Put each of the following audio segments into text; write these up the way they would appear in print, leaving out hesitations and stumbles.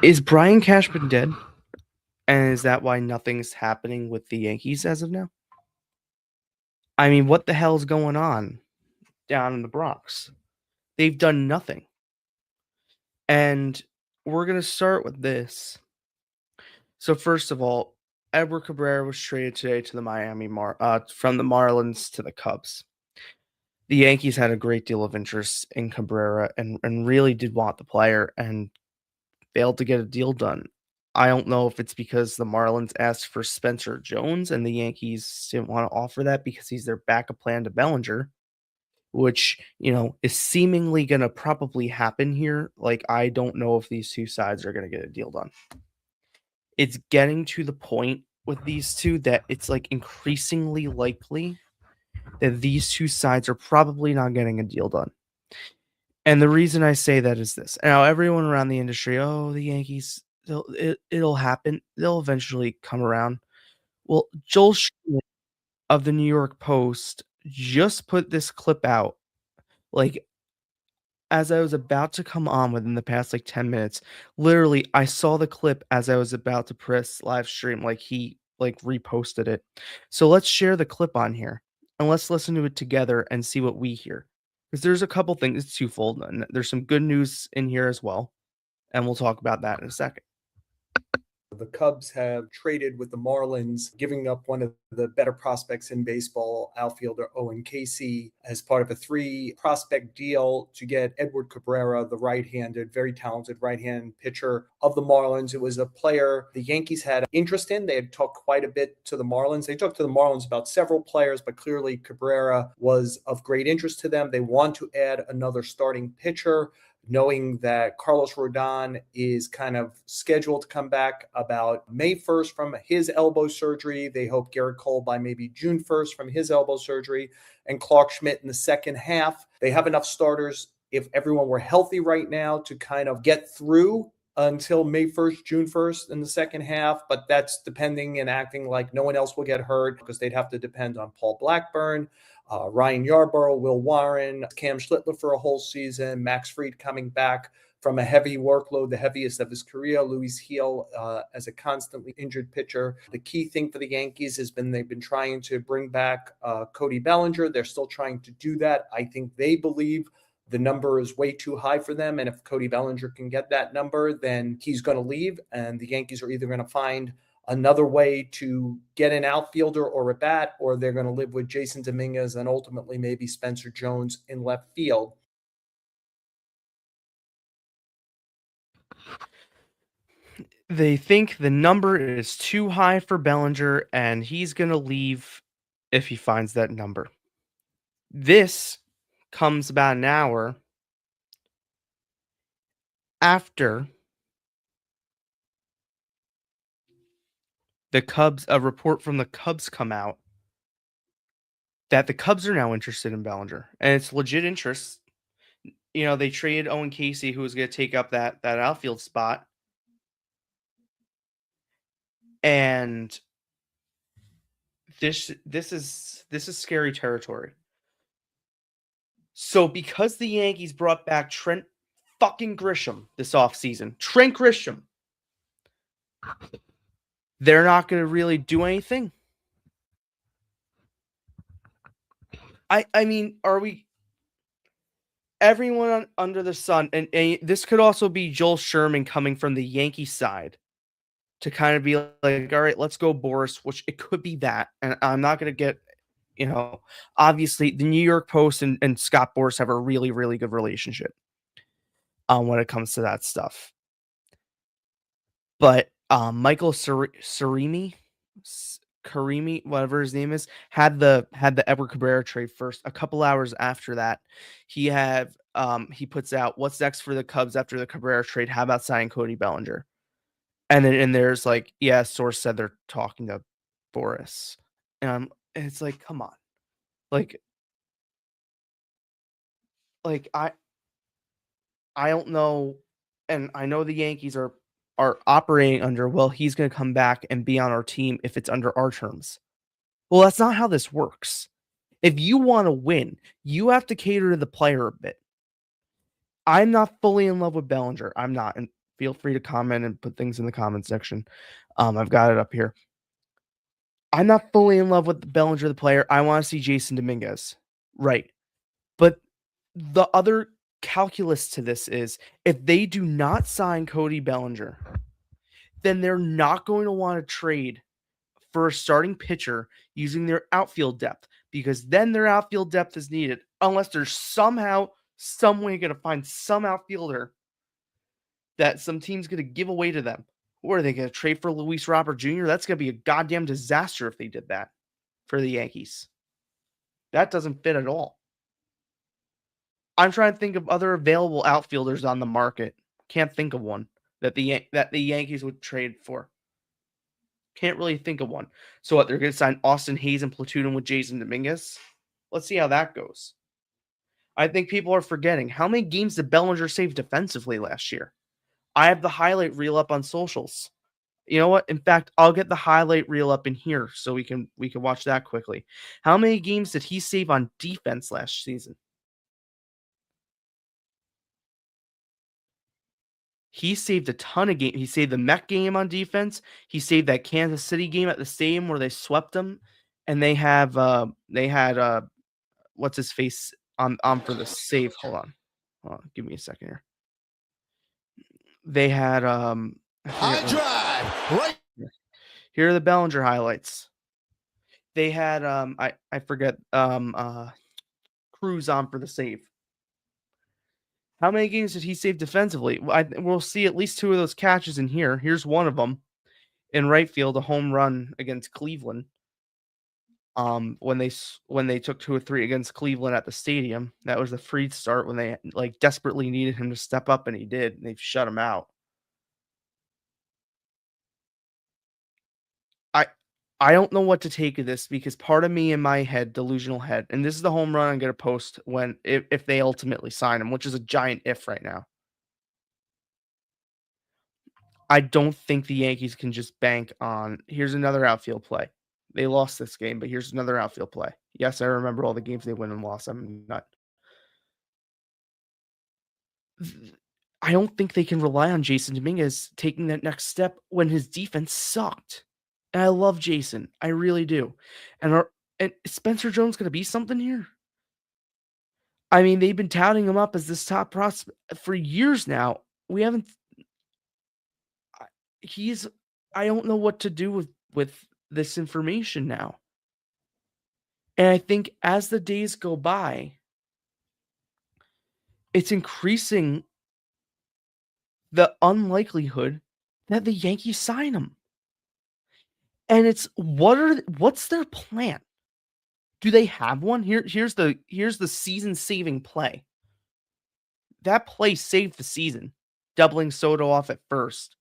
Is Brian Cashman dead? And is that why nothing's happening with the Yankees as of now? I mean, what the hell's going on down in the Bronx? They've done nothing. And we're going to start with this. So first of all, Edward Cabrera was traded today to the from the Marlins to the Cubs. The Yankees had a great deal of interest in Cabrera and really did want the player and failed to get a deal done. I don't know if it's because the Marlins asked for Spencer Jones and the Yankees didn't want to offer that because he's their backup plan to Bellinger, which, is seemingly going to probably happen here. Like, I don't know if these two sides are going to get a deal done. It's getting to the point with these two that it's like increasingly likely that these two sides are probably not getting a deal done. And the reason I say that is this. Now, everyone around the industry, the Yankees, it'll happen. They'll eventually come around. Well, Joel Schumann of the New York Post just put this clip out, like, as I was about to come on within the past, 10 minutes. Literally, I saw the clip as I was about to press live stream, like, he, reposted it. So let's share the clip on here, and let's listen to it together and see what we hear. Because there's a couple things, it's twofold, and there's some good news in here as well, and we'll talk about that in a second. The Cubs have traded with the Marlins, giving up one of the better prospects in baseball, outfielder Owen Casey, as part of a 3-prospect deal to get Edward Cabrera, the right-handed, very talented right-hand pitcher of the Marlins. It was a player the Yankees had interest in. They had talked quite a bit to the Marlins. They talked to the Marlins about several players, but clearly Cabrera was of great interest to them. They want to add another starting pitcher, knowing that Carlos Rodon is kind of scheduled to come back about May 1st from his elbow surgery. They hope Garrett Cole by maybe June 1st from his elbow surgery, and Clark Schmidt in the second half. They have enough starters, if everyone were healthy right now, to kind of get through until May 1st, June 1st in the second half, but that's depending and acting like no one else will get hurt because they'd have to depend on Paul Blackburn, Ryan Yarborough, Will Warren, Cam Schlittler for a whole season, Max Fried coming back from a heavy workload, the heaviest of his career, Luis Gil as a constantly injured pitcher. The key thing for the Yankees has been they've been trying to bring back Cody Bellinger. They're still trying to do that. I think they believe the number is way too high for them, and if Cody Bellinger can get that number, then he's going to leave, and the Yankees are either going to find another way to get an outfielder or a bat, or they're going to live with Jason Dominguez and ultimately maybe Spencer Jones in left field. They think the number is too high for Bellinger, and he's going to leave if he finds that number. This comes about an hour after a report from the Cubs come out that the Cubs are now interested in Bellinger, and it's legit interest. They traded Owen Casey, who was going to take up that outfield spot, and this is scary territory. So because the Yankees brought back Trent fucking Grisham this offseason, Trent Grisham, they're not going to really do anything. I mean, are we... Everyone under the sun, and this could also be Joel Sherman coming from the Yankee side to kind of be like, all right, let's go Boris, which it could be that. And I'm not going to get, obviously the New York Post and Scott Boris have a really, really good relationship when it comes to that stuff. But Michael Karimi, whatever his name is, had the Edward Cabrera trade first. A couple hours after that, he puts out, what's next for the Cubs after the Cabrera trade? How about signing Cody Bellinger? And then there's like, yeah, source said they're talking to Boris. And it's like, come on. Like I don't know. And I know the Yankees are operating under, well, he's going to come back and be on our team if it's under our terms. Well, that's not how this works. If you want to win, you have to cater to the player a bit. I'm not fully in love with Bellinger. I'm not feel free to comment and put things in the comment section. I've got it up here. I'm not fully in love with Bellinger, the player. I want to see Jason Dominguez. Right. But the other calculus to this is if they do not sign Cody Bellinger, then they're not going to want to trade for a starting pitcher using their outfield depth, because then their outfield depth is needed unless they're somehow, some way going to find some outfielder that some team's going to give away to them. Or are they going to trade for Luis Robert Jr.? That's going to be a goddamn disaster if they did that for the Yankees. That doesn't fit at all. I'm trying to think of other available outfielders on the market. Can't think of one that the Yankees would trade for. Can't really think of one. So what, they're going to sign Austin Hayes and platoon him with Jason Dominguez? Let's see how that goes. I think people are forgetting. How many games did Bellinger save defensively last year? I have the highlight reel up on socials. You know what? In fact, I'll get the highlight reel up in here so we can watch that quickly. How many games did he save on defense last season? He saved a ton of games. He saved the Met game on defense. He saved that Kansas City game at the stadium where they swept them, and they had what's his face on for the save. Hold on, give me a second here. They had high drive right. Here are the Bellinger highlights. They had I forget Cruz on for the save. How many games did he save defensively? We'll see at least two of those catches in here. Here's one of them in right field, a home run against Cleveland. When they took 2 or 3 against Cleveland at the stadium, that was the free start when they like desperately needed him to step up, and he did. And they've shut him out. I don't know what to take of this because part of me in my head, delusional head, and this is the home run I'm going to post when if they ultimately sign him, which is a giant if right now. I don't think the Yankees can just bank on, here's another outfield play. They lost this game, but here's another outfield play. Yes, I remember all the games they win and lost. I'm not. I don't think they can rely on Jason Dominguez taking that next step when his defense sucked. And I love Jason. I really do. And Spencer Jones going to be something here? I mean, they've been touting him up as this top prospect for years now. We haven't. I don't know what to do with this information now. And I think as the days go by, it's increasing the unlikelihood that the Yankees sign him. And it's what's their plan? Do they have one? Here's the season-saving play. That play saved the season, doubling Soto off at first,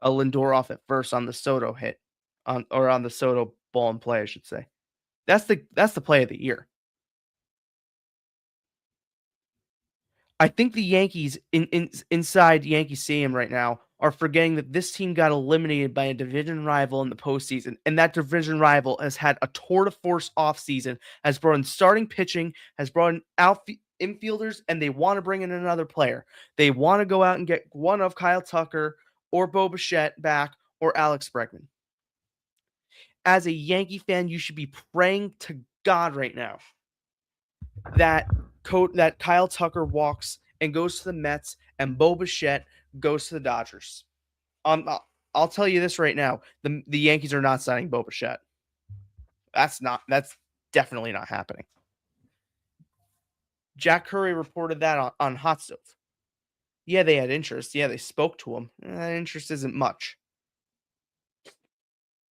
a Lindor off at first on the Soto hit, on the Soto ball and play, I should say. That's the play of the year. I think the Yankees inside Yankee Stadium right now are forgetting that this team got eliminated by a division rival in the postseason, and that division rival has had a tour de force offseason, has brought in starting pitching, has brought in infielders, and they want to bring in another player. They want to go out and get one of Kyle Tucker or Bo Bichette back or Alex Bregman. As a Yankee fan, you should be praying to God right now that Kyle Tucker walks and goes to the Mets and Bo Bichette goes to the Dodgers. I'll tell you this right now: the Yankees are not signing Bo Bichette. That's definitely not happening. Jack Curry reported that on Hot Stove. Yeah, they had interest. Yeah, they spoke to him. That interest isn't much.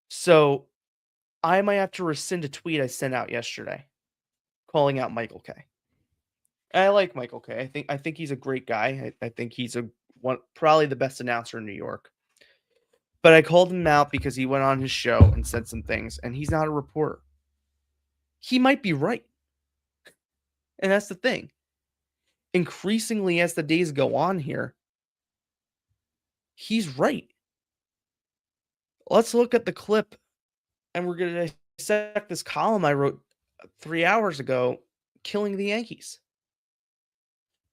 So I might have to rescind a tweet I sent out yesterday calling out Michael Kay. I like Michael Kay. I think he's a great guy. I think he's probably the best announcer in New York. But I called him out because he went on his show and said some things, and he's not a reporter. He might be right. And that's the thing. Increasingly, as the days go on here, he's right. Let's look at the clip, and we're going to dissect this column I wrote 3 hours ago, killing the Yankees.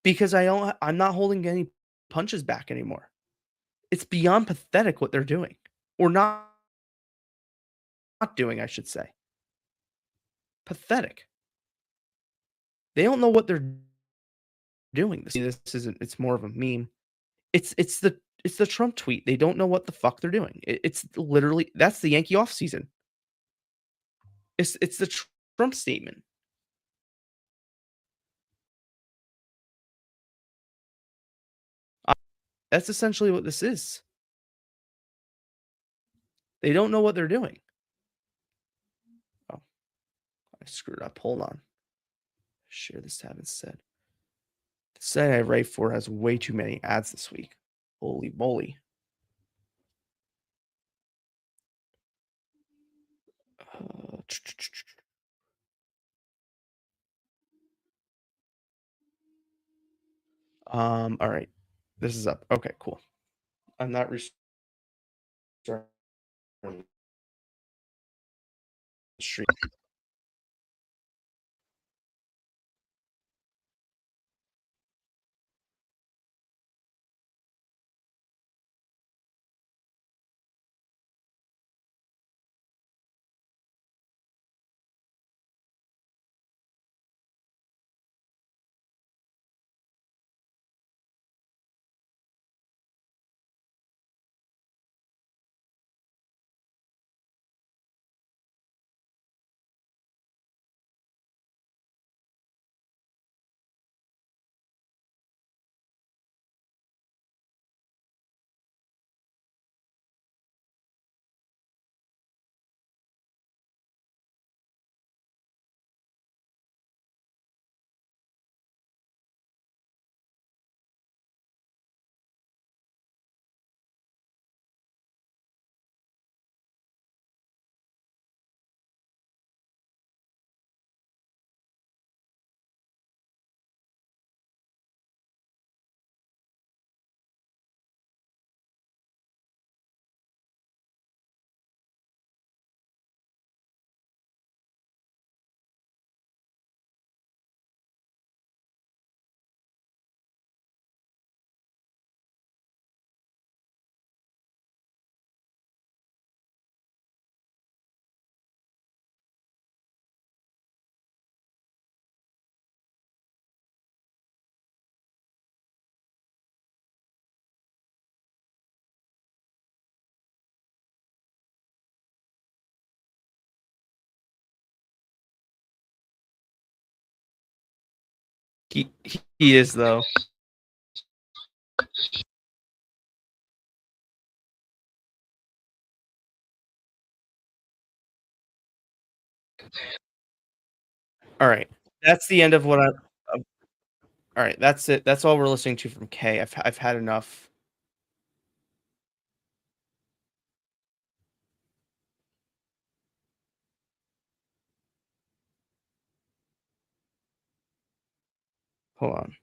Because I'm not holding any punches back anymore. It's beyond pathetic what they're doing, or not doing, I should say. Pathetic. They don't know what they're doing. This isn't. It's more of a meme. It's the Trump tweet. They don't know what the fuck they're doing. It's literally that's the Yankee offseason. It's the Trump statement. That's essentially what this is. They don't know what they're doing. Oh, I screwed up. Hold on. Share this tab instead. The site I write for has way too many ads this week. Holy moly. All right. This is up. Okay, cool. I'm not restarting the stream. He is though. All right. That's the end of what I all right, that's it. That's all we're listening to from K. I've had enough. Hold on.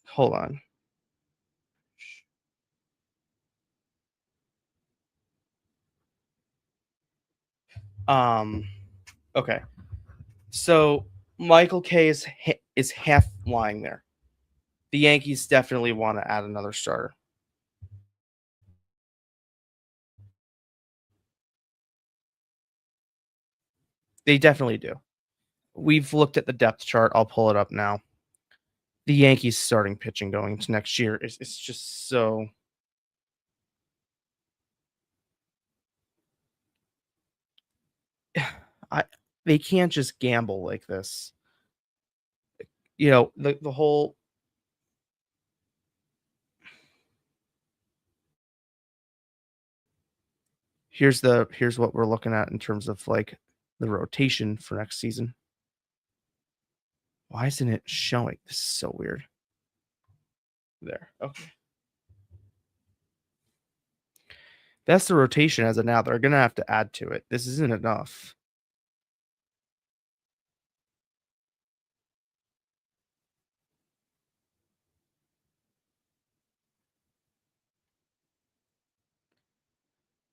Hold on. Okay. So Michael K is half lying there. The Yankees definitely want to add another starter. They definitely do. We've looked at the depth chart. I'll pull it up now. The Yankees starting pitching going into next year is it's just so I they can't just gamble like this. You know, the whole here's what we're looking at in terms of like the rotation for next season. Why isn't it showing? This is so weird. There. Okay. That's the rotation as of now. They're gonna have to add to it. This isn't enough.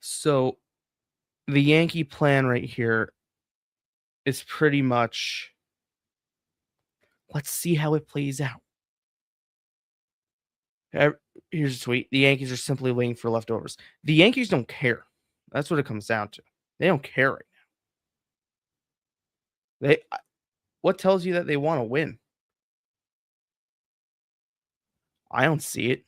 So the Yankee plan right here is pretty much, let's see how it plays out. Here's a tweet. The Yankees are simply waiting for leftovers. The Yankees don't care. That's what it comes down to. They don't care right now. What tells you that they want to win? I don't see it.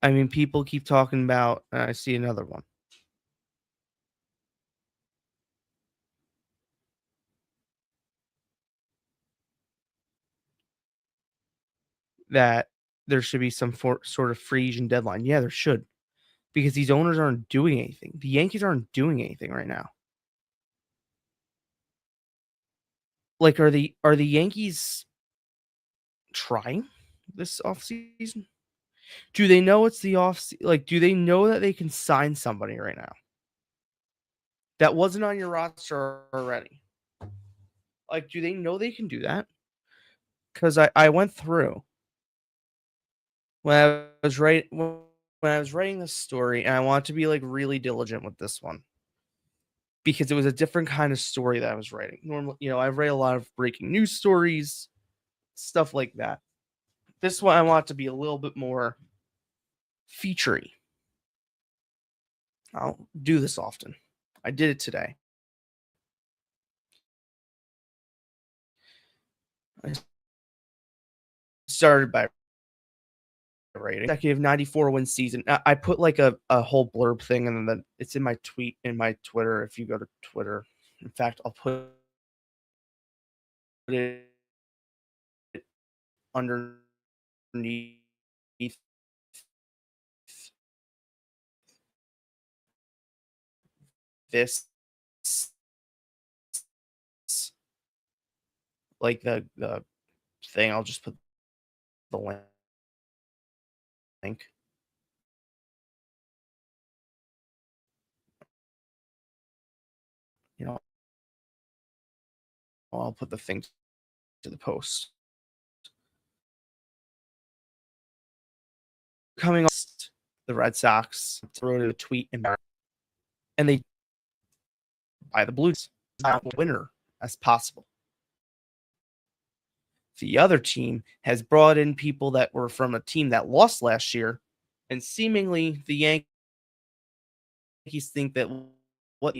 I mean, people keep talking about, I see another one, that there should be some sort of free agent deadline. Yeah, there should, because these owners aren't doing anything. The Yankees aren't doing anything right now. Like, are the Yankees trying this offseason? Do they know it's the like, do they know that they can sign somebody right now that wasn't on your roster already? Like, do they know they can do that? Because I went through when I was writing this story, and I want to be like really diligent with this one because it was a different kind of story that I was writing. Normally, I've read a lot of breaking news stories, stuff like that. This one I want to be a little bit more featurey. I'll do this often. I did it today. I started by rating consecutive 94 win season. I put like a whole blurb thing, and then it's in my tweet in my Twitter. If you go to Twitter, in fact, I'll put it underneath this, like the thing. I'll just put the link. I'll put the thing to the post. Coming off the Red Sox wrote a tweet and they buy the Blues winner as possible. The other team has brought in people that were from a team that lost last year, and seemingly the Yankees think that what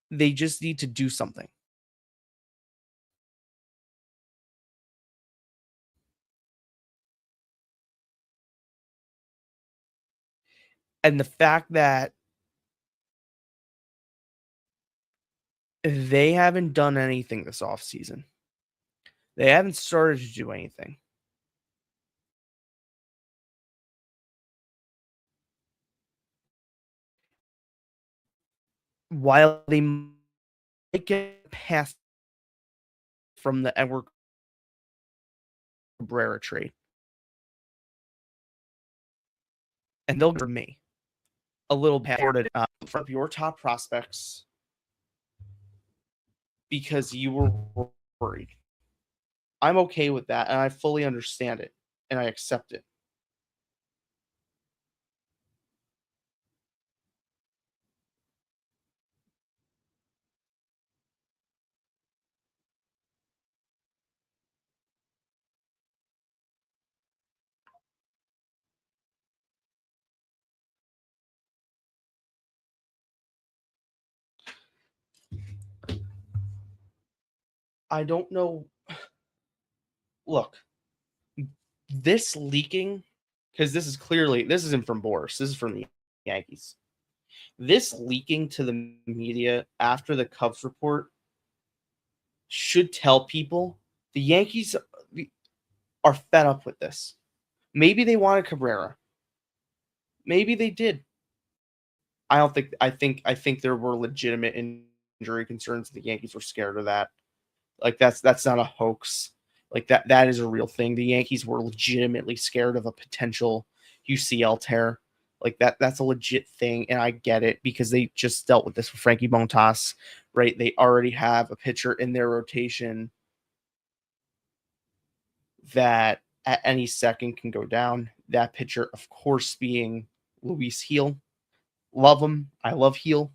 they just need to do something. And the fact that they haven't done anything this offseason, they haven't started to do anything. While they might get past from the Edward Cabrera trade, and they'll give me a little bit from your top prospects because you were worried. I'm okay with that, and I fully understand it, and I accept it. I don't know. Look, this leaking because this isn't from Boris. This is from the Yankees. This leaking to the media after the Cubs report should tell people the Yankees are fed up with this. Maybe they wanted Cabrera. Maybe they did. I think there were legitimate injury concerns. The Yankees were scared of that. Like that's not a hoax. Like that is a real thing. The Yankees were legitimately scared of a potential UCL tear. Like that's a legit thing, and I get it because they just dealt with this with Frankie Montas, right? They already have a pitcher in their rotation that at any second can go down. That pitcher, of course, being Luis Gil. Love him. I love Gil.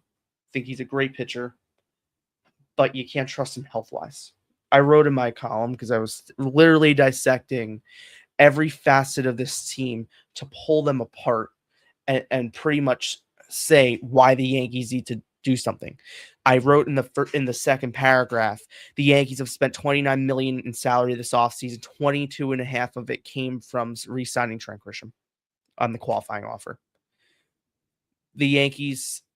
Think he's a great pitcher, but you can't trust him health-wise. I wrote in my column because I was literally dissecting every facet of this team to pull them apart and pretty much say why the Yankees need to do something. I wrote in the second paragraph, the Yankees have spent $29 million in salary this offseason. 22.5 of it came from re-signing Trent Grisham on the qualifying offer. The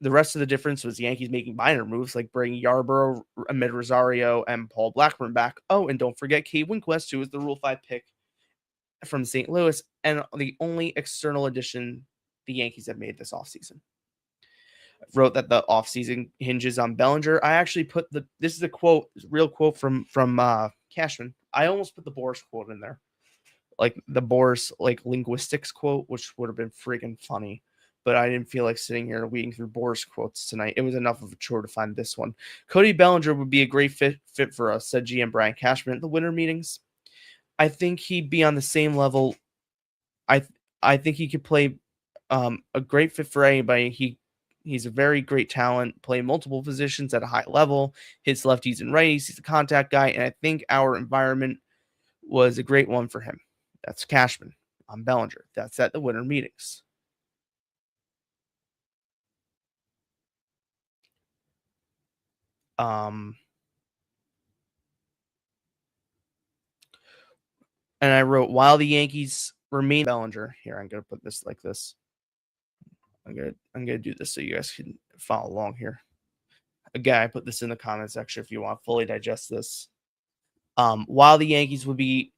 rest of the difference was the Yankees making minor moves like bringing Yarborough, Ahmed Rosario, and Paul Blackburn back. Oh, and don't forget Cade Winquist, who was the Rule 5 pick from St. Louis, and the only external addition the Yankees have made this offseason. I wrote that the offseason hinges on Bellinger. I actually put this is a quote, real quote from Cashman. I almost put the Boris quote in there, like the Boris linguistics quote, which would have been freaking funny. But I didn't feel like sitting here reading through Boris quotes tonight. It was enough of a chore to find this one. Cody Bellinger would be a great fit for us, said GM Brian Cashman at the winter meetings. I think he'd be on the same level. I think he could play a great fit for anybody. He's a very great talent, play multiple positions at a high level, hits lefties and righties. He's a contact guy, and I think our environment was a great one for him. That's Cashman on Bellinger. That's at the winter meetings. And I wrote, while the Yankees remain Bellinger, here, I'm going to put this like this. I'm going to do this so you guys can follow along here. Again, I put this in the comment section if you want to fully digest this. While the Yankees would be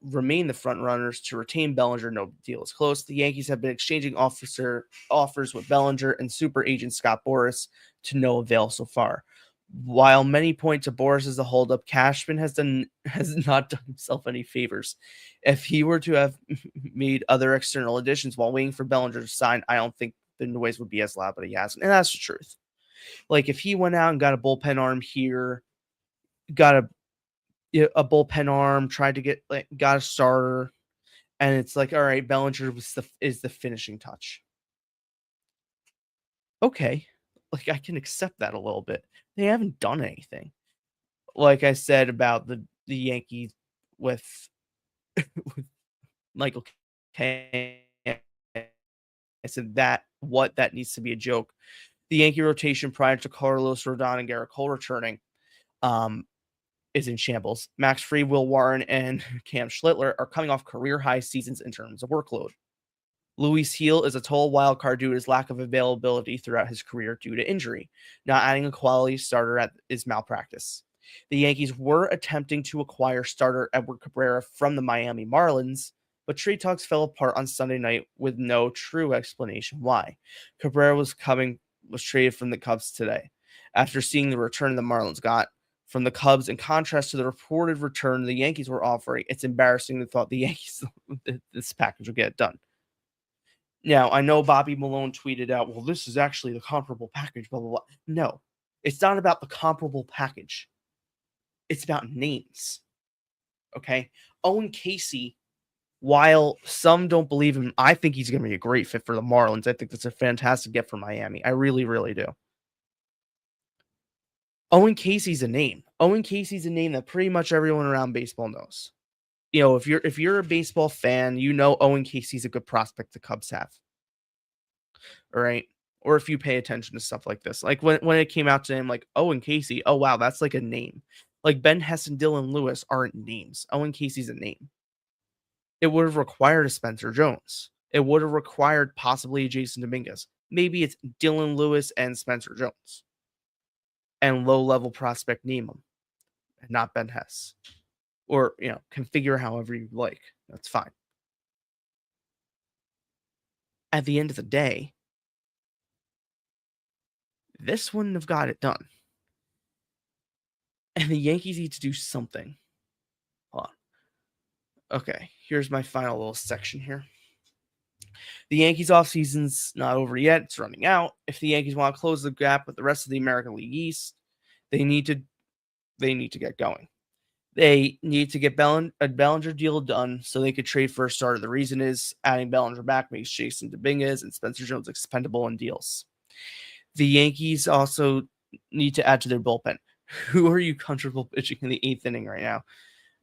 remain the front runners to retain Bellinger, no deal is close. The Yankees have been exchanging offers with Bellinger and super agent Scott Boras to no avail so far. While many point to Boras as a holdup, Cashman has not done himself any favors. If he were to have made other external additions while waiting for Bellinger to sign, I don't think the noise would be as loud, but he hasn't. And that's the truth. Like if he went out and got a bullpen arm here, got a bullpen arm, tried to got a starter, and it's like, all right, Bellinger is the finishing touch. Okay, like I can accept that a little bit. They haven't done anything. Like I said about the Yankees with Michael K. I said that needs to be a joke. The Yankee rotation prior to Carlos Rodon and Garrett Cole returning is in shambles. Max Fried, Will Warren, and Cam Schlittler are coming off career high seasons in terms of workload. Luis Gil is a total wild card due to his lack of availability throughout his career due to injury. Not adding a quality starter is malpractice. The Yankees were attempting to acquire starter Edward Cabrera from the Miami Marlins, but trade talks fell apart on Sunday night with no true explanation why. Cabrera was traded from the Cubs today. After seeing the return the Marlins got from the Cubs, in contrast to the reported return the Yankees were offering, it's embarrassing to thought the Yankees this package would get done. Now, I know Bobby Malone tweeted out, well, this is actually the comparable package, blah, blah, blah. No, it's not about the comparable package. It's about names. Okay? Owen Casey, while some don't believe him, I think he's going to be a great fit for the Marlins. I think that's a fantastic get for Miami. I really, really do. Owen Casey's a name. Owen Casey's a name that pretty much everyone around baseball knows. You know, if you're a baseball fan, you know Owen Casey's a good prospect the Cubs have. All right. Or if you pay attention to stuff like this. Like when it came out to him, like Owen Casey, oh wow, that's like a name. Like Ben Hess and Dylan Lewis aren't names. Owen Casey's a name. It would have required a Spencer Jones. It would have required possibly a Jason Dominguez. Maybe it's Dylan Lewis and Spencer Jones. And low-level prospect Neiman, and not Ben Hess. Or, configure however you like. That's fine. At the end of the day, this wouldn't have got it done. And the Yankees need to do something. Hold on. Okay, here's my final little section here. The Yankees offseason's not over yet. It's running out. If the Yankees want to close the gap with the rest of the American League East, they need to get going. They need to get a Bellinger deal done so they could trade for a starter. The reason is adding Bellinger back makes Jason Dominguez and Spencer Jones expendable in deals. The Yankees also need to add to their bullpen. Who are you comfortable pitching in the 8th inning right now?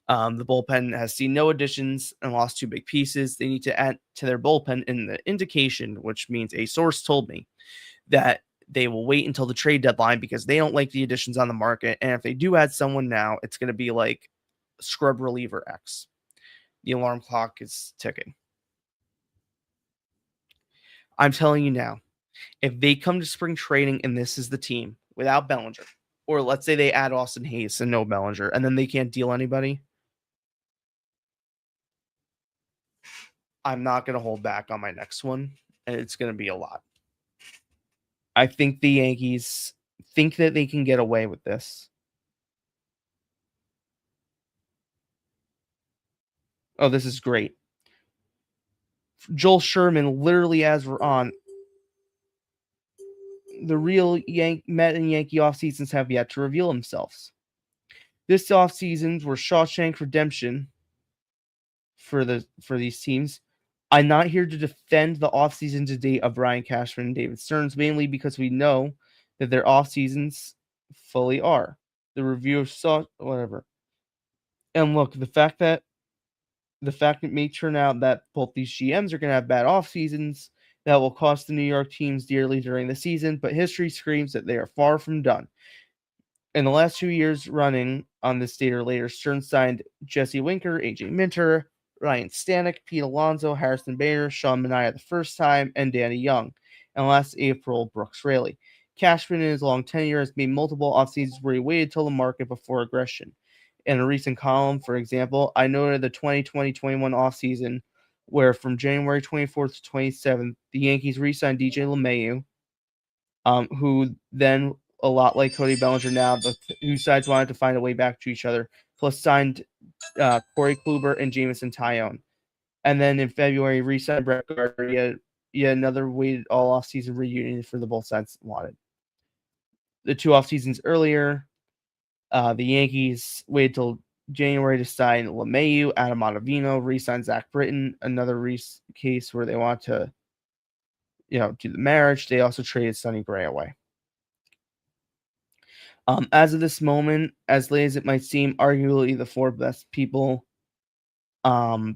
The bullpen has seen no additions and lost 2 big pieces. They need to add to their bullpen in the indication, which means a source told me that they will wait until the trade deadline because they don't like the additions on the market. And if they do add someone now, it's going to be like scrub reliever X. The alarm clock is ticking. I'm telling you now, if they come to spring training and this is the team without Bellinger, or let's say they add Austin Hayes and no Bellinger, and then they can't deal anybody, I'm not going to hold back on my next one, and it's going to be a lot. I think the Yankees think that they can get away with this. Oh, this is great. Joel Sherman, literally as we're on, the real Met and Yankee off seasons have yet to reveal themselves. This off seasons were Shawshank Redemption for these teams. I'm not here to defend the off season to date of Brian Cashman and David Stearns, mainly because we know that their off seasons fully are. The review of whatever. And look, the fact that it may turn out that both these GMs are going to have bad off seasons that will cost the New York teams dearly during the season, but history screams that they are far from done. In the last 2 years running on this date or later, Stearns signed Jesse Winker, AJ Minter, Ryan Stanek, Pete Alonso, Harrison Bader, Sean Manaea the first time, and Danny Young. And last April, Brooks Raley. Cashman in his long tenure has made multiple offseasons where he waited till the market before aggression. In a recent column, for example, I noted the 2020-21 offseason where from January 24th to 27th, the Yankees re-signed DJ LeMahieu, who then, a lot like Cody Bellinger now, the two sides wanted to find a way back to each other, plus signed Corey Kluber and Jameson Taillon. And then in February, re-signed Brett Gardner, yet another waited all offseason reunion for the both sides wanted. The 2 off seasons earlier, the Yankees waited till January to sign LeMahieu, Adam Ottavino, re-signed Zach Britton, another case where they want to, do the marriage. They also traded Sonny Gray away. As of this moment, as late as it might seem, arguably the 4 best people are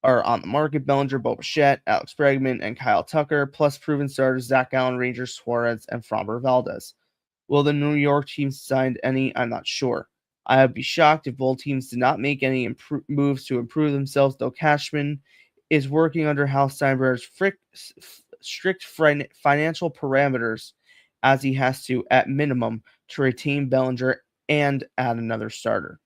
on the market: Bellinger, Bo Bichette, Alex Bregman, and Kyle Tucker, plus proven starters Zach Allen, Ranger Suarez, and Framber Valdez. Will the New York teams sign any? I'm not sure. I would be shocked if both teams did not make any moves to improve themselves, though Cashman is working under Hal Steinbrenner's strict financial parameters, as he has to, at minimum, to retain Bellinger and add another starter.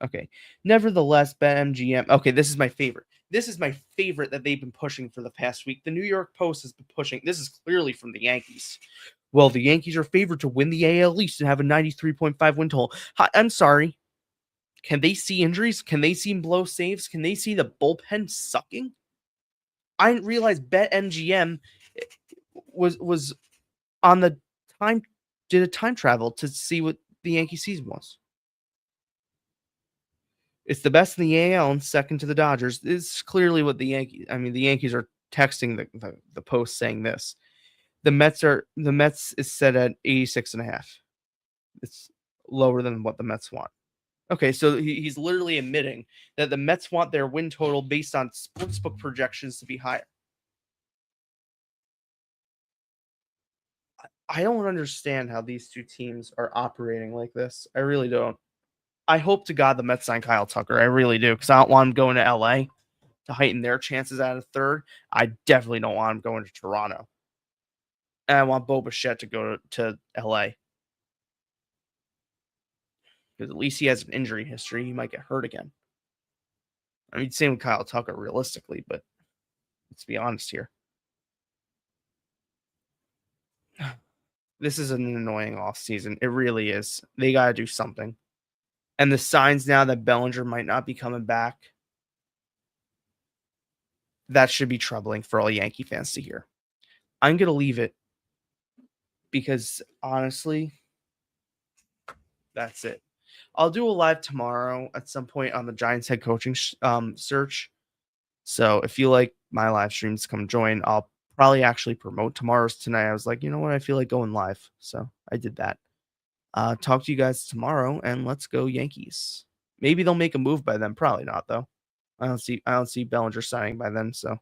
Okay. Nevertheless, BetMGM. Okay, this is my favorite. This is my favorite that they've been pushing for the past week. The New York Post has been pushing. This is clearly from the Yankees. Well, the Yankees are favored to win the AL East and have a 93.5 win total. I'm sorry. Can they see injuries? Can they see blow saves? Can they see the bullpen sucking? I didn't realize BetMGM was on the time, did a time travel to see what the Yankee season was. It's the best in the AL and second to the Dodgers. It's clearly what the Yankees are texting the Post saying this. The Mets is set at 86.5. It's lower than what the Mets want. Okay, so he's literally admitting that the Mets want their win total based on sportsbook projections to be higher. I don't understand how these two teams are operating like this. I really don't. I hope to God the Mets sign Kyle Tucker. I really do, because I don't want him going to LA. to heighten their chances at a third, I definitely don't want him going to Toronto. And I want Bo Bichette to go to LA. Because at least he has an injury history. He might get hurt again. I mean, same with Kyle Tucker, realistically, but let's be honest here. This is an annoying offseason. It really is. They got to do something. And the signs now that Bellinger might not be coming back, that should be troubling for all Yankee fans to hear. I'm going to leave it because, honestly, that's it. I'll do a live tomorrow at some point on the Giants head coaching search. So if you like my live streams, come join. I'll probably actually promote tomorrow's tonight. I was like, you know what? I feel like going live. So I did that. Talk to you guys tomorrow, and let's go Yankees. Maybe they'll make a move by then. Probably not, though. I don't see Bellinger signing by then, so